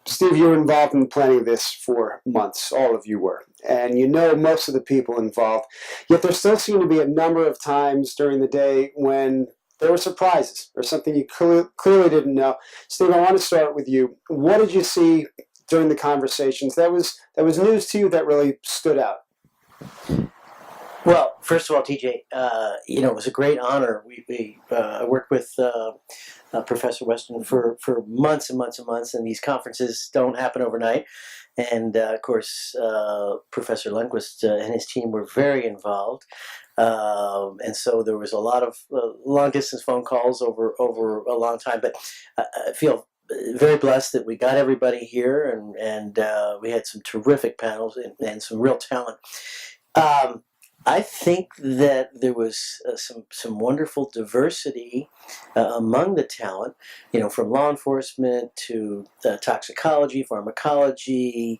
Steve, you were involved in planning this for months. All of you were. And you know most of the people involved. Yet there still seemed to be a number of times during the day when there were surprises or something you clearly didn't know. Steve, I want to start with you. What did you see during the conversations that was news to you that really stood out? Well, first of all, TJ, it was a great honor. I worked with Professor Weston for months and months and months, and these conferences don't happen overnight. And of course, Professor Lundquist and his team were very involved, and so there was a lot of long distance phone calls over a long time. But I feel very blessed that we got everybody here, and we had some terrific panels and some real talent. I think that there was some wonderful diversity among the talent, from law enforcement to toxicology, pharmacology,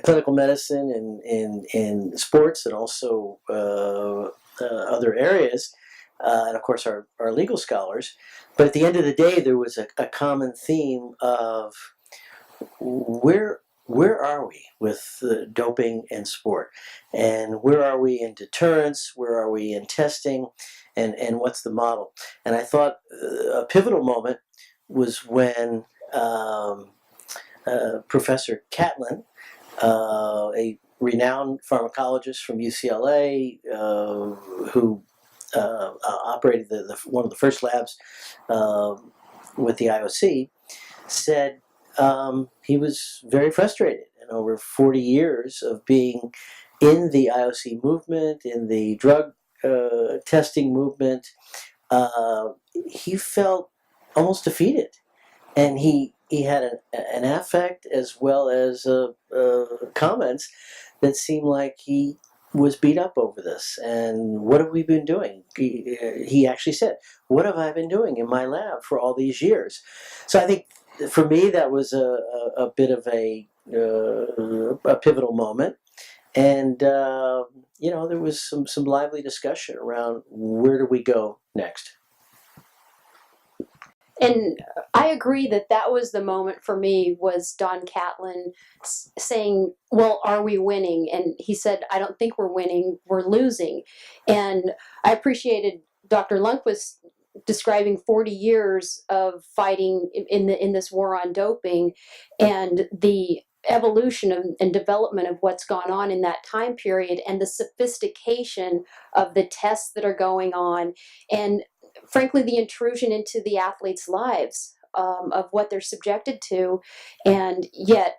clinical medicine, in sports, and also other areas, and of course our legal scholars. But at the end of the day, there was a common theme of where are we with doping and sport? And where are we in deterrence? Where are we in testing? And what's the model? And I thought a pivotal moment was when Professor Catlin, a renowned pharmacologist from UCLA, who operated one of the first labs with the IOC, said he was very frustrated. And over 40 years of being in the IOC movement, in the drug testing movement, he felt almost defeated. And he had an affect as well as comments that seemed like he was beat up over this. And what have we been doing? He actually said, what have I been doing in my lab for all these years? So I think for me, that was a bit of a pivotal moment, and there was some lively discussion around where do we go next. And I agree that was the moment for me, was Don Catlin saying, well, are we winning? And he said, I don't think we're winning, we're losing. And I appreciated Dr. Lundquist describing 40 years of fighting in this war on doping, and the evolution and development of what's gone on in that time period, and the sophistication of the tests that are going on, and frankly the intrusion into the athletes' lives, of what they're subjected to. And yet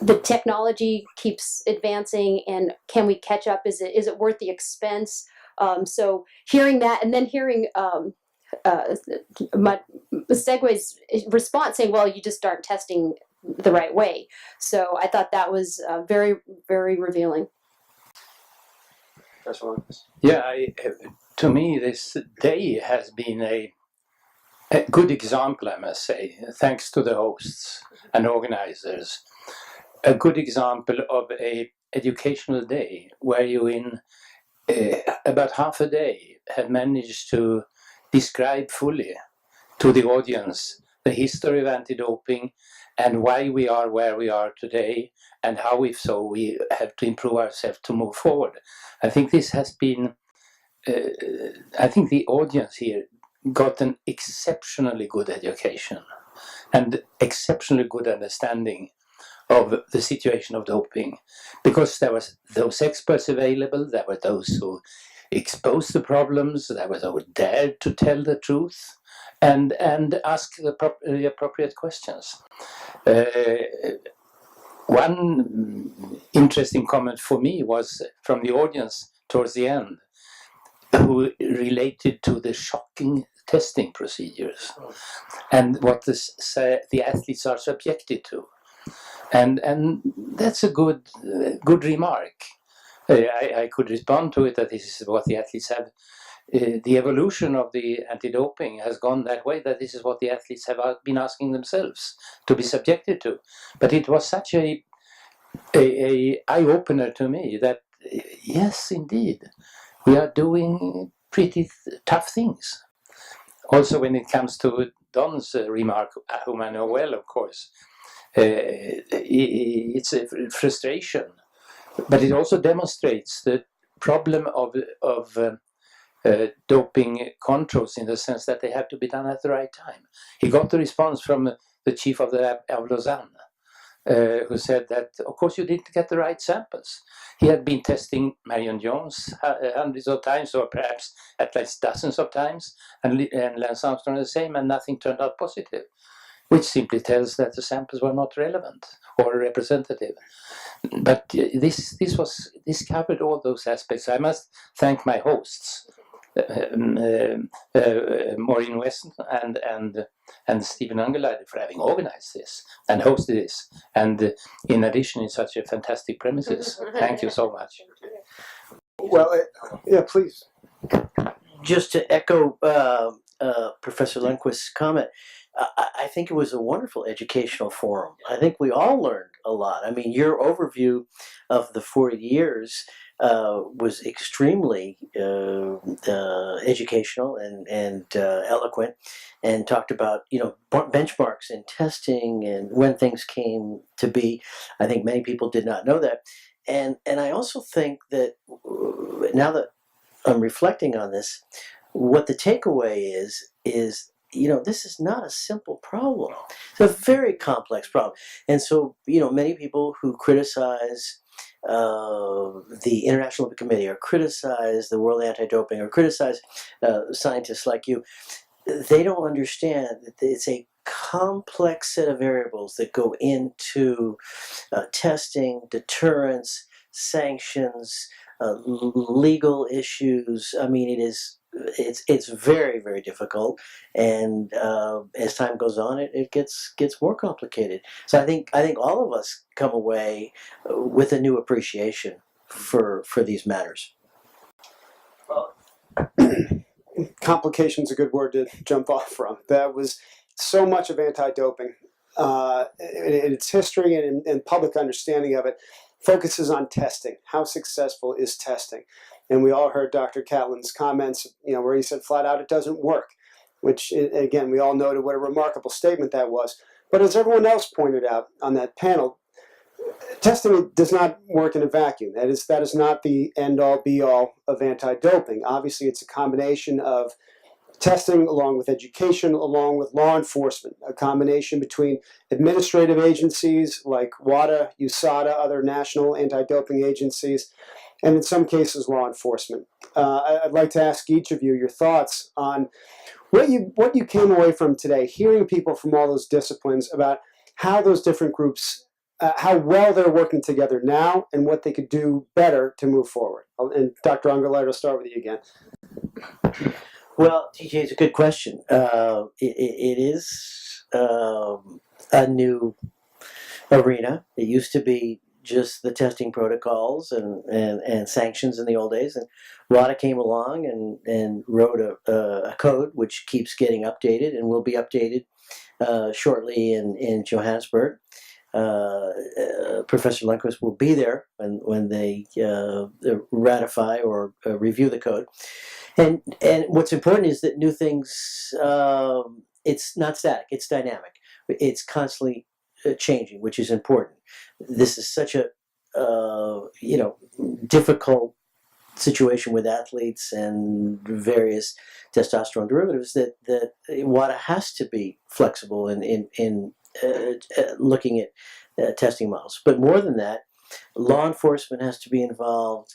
the technology keeps advancing, and can we catch up? Is it worth the expense? So hearing that, and then hearing Segway's response saying, well, you just aren't testing the right way. So I thought that was very, very revealing. Yeah, to me, this day has been a good example, I must say, thanks to the hosts and organizers. A good example of a educational day where you in about half a day have managed to describe fully to the audience the history of anti-doping and why we are where we are today, and how, if so, we have to improve ourselves to move forward. I think this has been, I think the audience here got an exceptionally good education and exceptionally good understanding of the situation of doping, because there was those experts available, there were those who exposed the problems, there were those who dared to tell the truth and ask the appropriate questions. One interesting comment for me was from the audience towards the end, who related to the shocking testing procedures and what the athletes are subjected to. And that's a good remark. I could respond to it that this is what the athletes have. The evolution of the anti-doping has gone that way, that this is what the athletes have been asking themselves to be subjected to. But it was such a eye-opener to me that, yes, indeed, we are doing pretty tough things. Also, when it comes to Don's remark, whom I know well, of course, it's a frustration, but it also demonstrates the problem of doping controls, in the sense that they have to be done at the right time. He got the response from the chief of the lab of Lausanne, who said that, of course, you didn't get the right samples. He had been testing Marion Jones hundreds of times, or perhaps at least dozens of times, and Lance Armstrong the same, and nothing turned out positive, which simply tells that the samples were not relevant or representative. But this covered all those aspects. I must thank my hosts, Maureen Weston and Stephen Ungerleider, for having organized this and hosted this, and in addition, in such a fantastic premises. Thank you so much. Well, yeah, please. Just to echo Professor Lundquist's comment, I think it was a wonderful educational forum. I think we all learned a lot. I mean, your overview of the 40 years was extremely educational and eloquent, and talked about, you know, benchmarks in testing and when things came to be. I think many people did not know that, and I also think that now that I'm reflecting on this, what the takeaway is, you know, this is not a simple problem. It's a very complex problem. And so, you know, many people who criticize the International Olympic Committee, or criticize the World Anti-Doping, or criticize scientists like you, they don't understand that it's a complex set of variables that go into testing, deterrence, sanctions, legal issues. I mean, it's very, very difficult, and as time goes on, it gets more complicated. So I think all of us come away with a new appreciation for these matters. Complication's a good word to jump off from. That was so much of anti-doping, in its history and in public understanding of it, focuses on testing. How successful is testing? And we all heard Dr. Catlin's comments, you know, where he said flat out it doesn't work, which, again, we all noted what a remarkable statement that was. But as everyone else pointed out on that panel, testing does not work in a vacuum. That is not the end-all, be-all of anti-doping. Obviously, it's a combination of testing along with education, along with law enforcement, a combination between administrative agencies like WADA, USADA, other national anti-doping agencies, and in some cases law enforcement. I'd like to ask each of you your thoughts on what you came away from today, hearing people from all those disciplines about how those different groups, how well they're working together now, and what they could do better to move forward. And Dr. Ungerleider, I'll start with you again. Well, TJ, it's a good question. It is a new arena. It used to be just the testing protocols and sanctions in the old days, and WADA came along and wrote a code which keeps getting updated and will be updated shortly in Johannesburg. Professor Lundquist will be there when they ratify or review the code. And what's important is that new things, it's not static, it's dynamic. It's constantly changing, which is important. This is such a difficult situation with athletes and various testosterone derivatives that WADA has to be flexible in looking at testing models. But more than that, law enforcement has to be involved.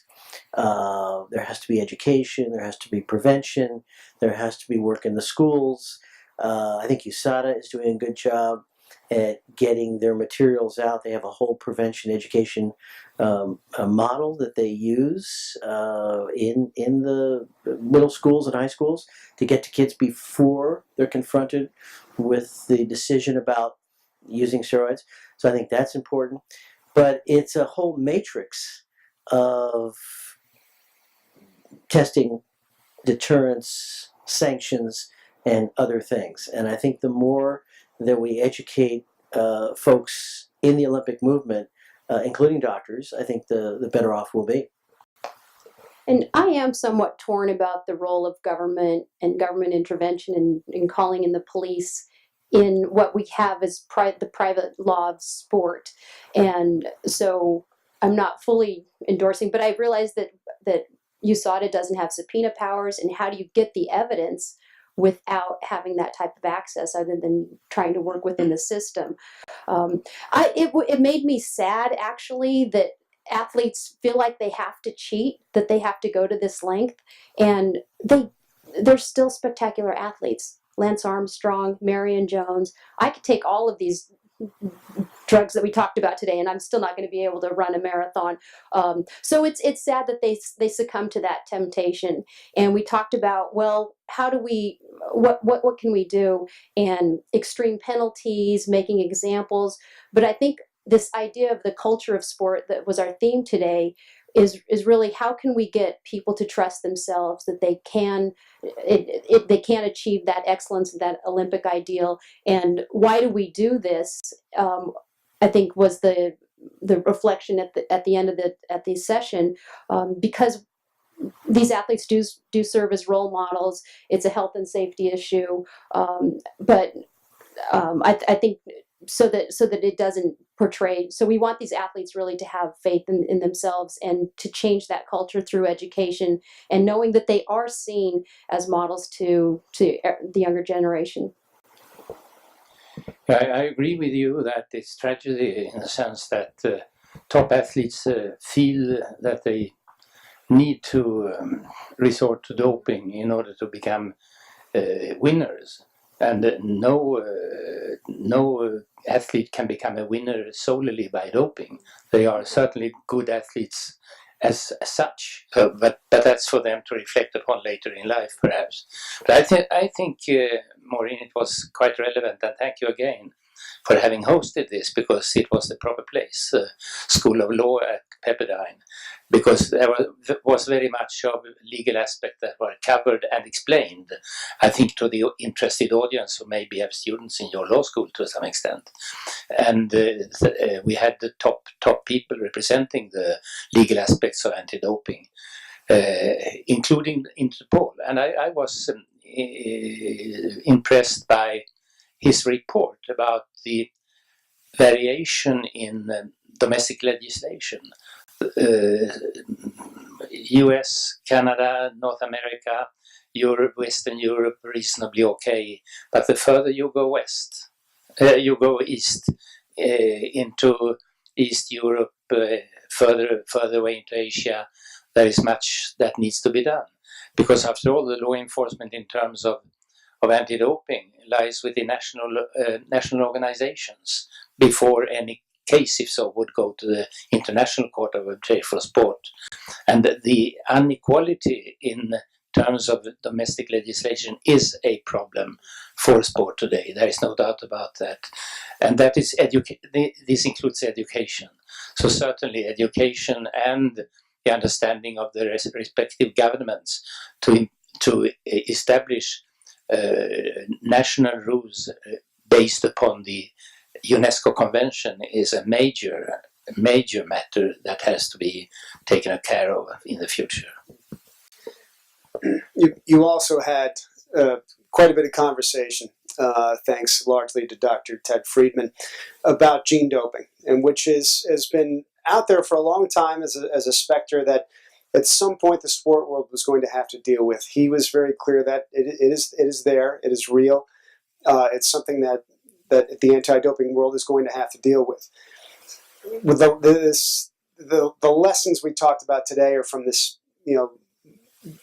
There has to be education. There has to be prevention. There has to be work in the schools. I think USADA is doing a good job at getting their materials out. They have a whole prevention education model that they use in the middle schools and high schools to get to kids before they're confronted with the decision about using steroids. So I think that's important. But it's a whole matrix of testing, deterrence, sanctions, and other things. And I think the more that we educate folks in the Olympic movement, including doctors, I think the better off we'll be. And I am somewhat torn about the role of government and government intervention in calling in the police in what we have as the private law of sport. And so I'm not fully endorsing, but I realize that USADA doesn't have subpoena powers, and how do you get the evidence without having that type of access other than trying to work within the system? It made me sad, actually, that athletes feel like they have to cheat, that they have to go to this length, and they're still spectacular athletes. Lance Armstrong, Marion Jones. I could take all of these drugs that we talked about today, and I'm still not going to be able to run a marathon. So it's sad that they succumb to that temptation. And we talked about, well, how do we what can we do? And extreme penalties, making examples. But I think this idea of the culture of sport that was our theme today is really, how can we get people to trust themselves that they can they can achieve that excellence, that Olympic ideal. And why do we do this? I think was the reflection at the end of the session, because these athletes do serve as role models. It's a health and safety issue, but I think so that it doesn't portray. So we want these athletes really to have faith in themselves and to change that culture through education and knowing that they are seen as models to the younger generation. I agree with you that it's tragedy in the sense that top athletes feel that they need to resort to doping in order to become winners. And no athlete can become a winner solely by doping. They are certainly good athletes as such, but that's for them to reflect upon later in life, perhaps. But I think Maureen, it was quite relevant, and thank you again for having hosted this, because it was the proper place, School of Law at Pepperdine, because there was very much of legal aspects that were covered and explained, I think, to the interested audience who maybe have students in your law school to some extent. And we had the top people representing the legal aspects of anti-doping, including Interpol. And I was impressed by his report about the variation in domestic legislation. US, Canada, North America, Europe, Western Europe, reasonably okay. But the further you go west, you go east, into East Europe, further away into Asia, there is much that needs to be done. Because after all, the law enforcement in terms of anti-doping lies with the national organizations before any case, if so, would go to the International Court of Arbitration for Sport. And the inequality in terms of domestic legislation is a problem for sport today. There is no doubt about that. And that is this includes education. So certainly education and the understanding of the respective governments to establish national rules based upon the UNESCO Convention is a major matter that has to be taken care of in the future. You also had quite a bit of conversation, thanks largely to Dr. Ted Friedman, about gene doping, and which has been out there for a long time as a specter that at some point the sport world was going to have to deal with. He was very clear that it is there, it is real, it's something that the anti-doping world is going to have to deal with. With the lessons we talked about today are from this,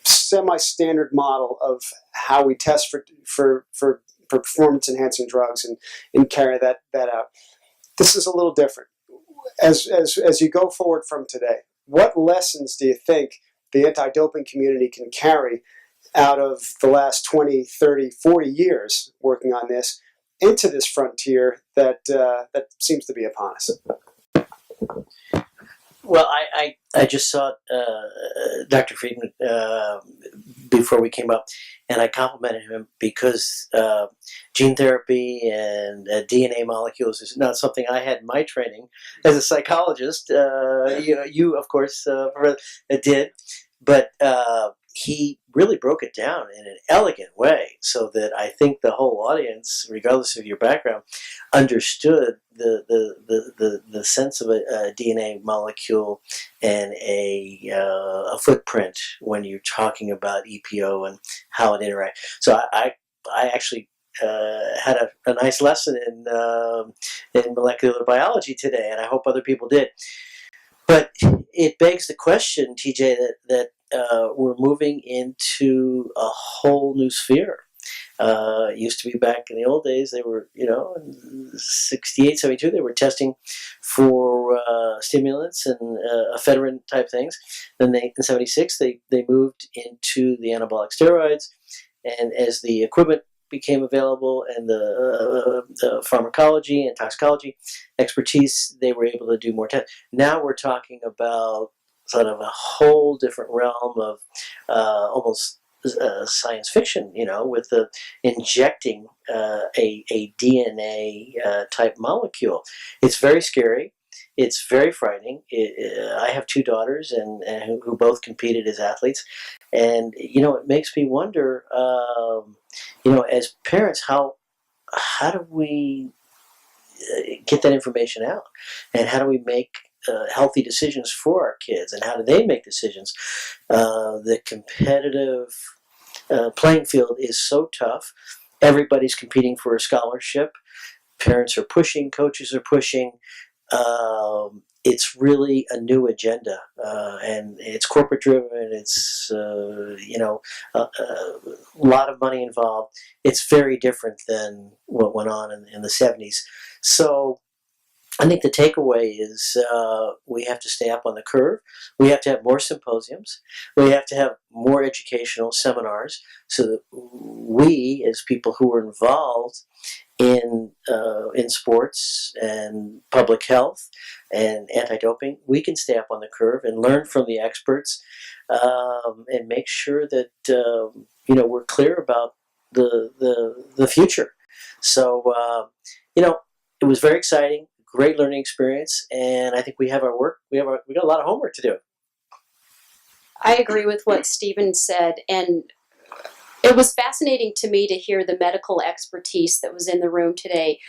semi-standard model of how we test for performance-enhancing drugs and carry that out. This is a little different. As you go forward from today, what lessons do you think the anti-doping community can carry out of the last 20, 30, 40 years working on this into this frontier that seems to be upon us? Well, I just saw Dr. Friedman before we came up, and I complimented him because gene therapy and DNA molecules is not something I had in my training as a psychologist. You of course, did. But he really broke it down in an elegant way, so that I think the whole audience, regardless of your background, understood the sense of a DNA molecule and a footprint when you're talking about EPO and how it interacts. So I actually had a nice lesson in molecular biology today, and I hope other people did. But it begs the question, TJ, that we're moving into a whole new sphere. It used to be back in the old days, they were, in 68, 72, they were testing for stimulants and ephedrine type things. Then in 76, they moved into the anabolic steroids. And as the equipment became available and the pharmacology and toxicology expertise, they were able to do more tests. Now we're talking about sort of a whole different realm of almost science fiction, with injecting a DNA type molecule. It's very scary. It's very frightening. I have two daughters and who both competed as athletes, and it makes me wonder. As parents, how do we get that information out, and how do we make healthy decisions for our kids, and how do they make decisions? The competitive playing field is so tough. Everybody's competing for a scholarship. Parents are pushing, coaches are pushing. It's really a new agenda, and it's corporate driven. It's a lot of money involved. It's very different than what went on in the 70s. So I think the takeaway is we have to stay up on the curve. We have to have more symposiums. We have to have more educational seminars so that we, as people who are involved in sports and public health and anti-doping, we can stay up on the curve and learn from the experts, and make sure that we're clear about the future. So it was very exciting, great learning experience, and I think we have our work. We got a lot of homework to do. I agree with what Stephen said, and it was fascinating to me to hear the medical expertise that was in the room today.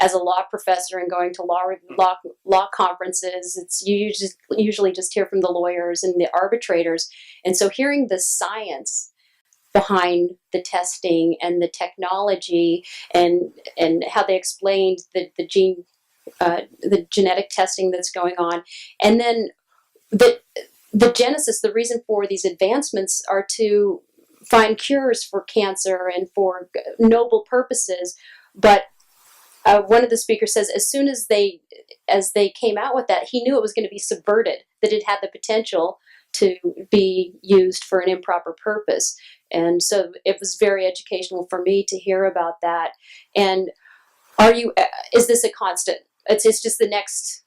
As a law professor and going to law conferences, you usually just hear from the lawyers and the arbitrators. And so hearing the science behind the testing and the technology and how they explained the genetic testing that's going on, and then the genesis, the reason for these advancements are to find cures for cancer and for noble purposes. But one of the speakers says as soon as they came out with that, he knew it was going to be subverted, that it had the potential to be used for an improper purpose. And so it was very educational for me to hear about that. And is this a constant? It's just the next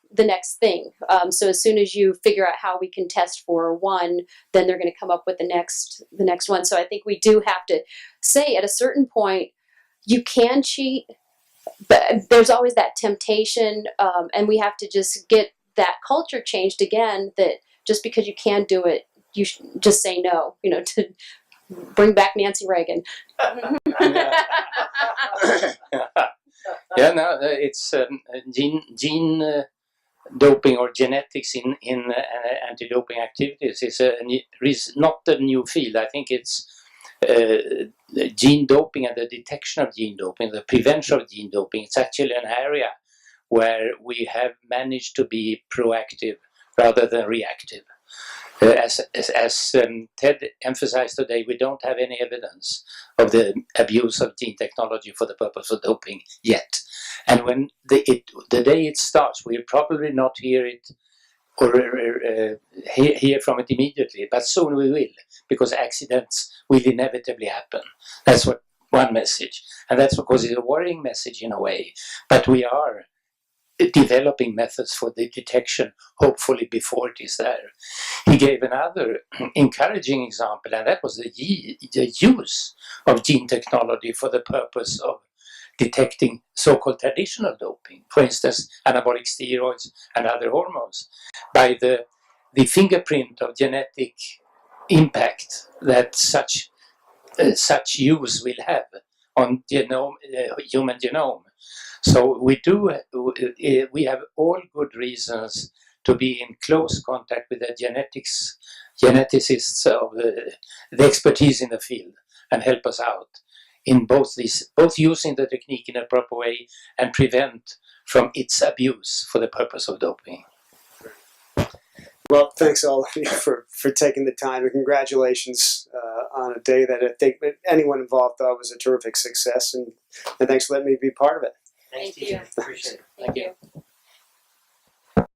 thing. So as soon as you figure out how we can test for one, then they're going to come up with the next one. So I think we do have to say at a certain point, you can cheat, but there's always that temptation, and we have to just get that culture changed again, that just because you can do it, you should just say no, to bring back Nancy Reagan. Yeah, no, it's gene doping or genetics in anti-doping activities is not a new field. I think it's gene doping and the detection of gene doping, the prevention of gene doping. It's actually an area where we have managed to be proactive rather than reactive. As Ted emphasized today, we don't have any evidence of the abuse of gene technology for the purpose of doping yet. And when the day it starts, we'll probably not hear it or hear from it immediately, but soon we will, because accidents will inevitably happen. That's what one message. And that's, of course, is a worrying message in a way. But we are developing methods for the detection, hopefully before it is there. He gave another encouraging example, and that was the use of gene technology for the purpose of detecting so-called traditional doping, for instance, anabolic steroids and other hormones, by the fingerprint of genetic impact that such use will have on human genome. So we have all good reasons to be in close contact with the geneticists of the expertise in the field and help us out in both using the technique in a proper way and prevent from its abuse for the purpose of doping. Well, thanks all of you for taking the time, and congratulations on a day that I think anyone involved thought was a terrific success, and thanks for letting me be part of it. Thanks, Thank you. TJ. Appreciate it. Thank you.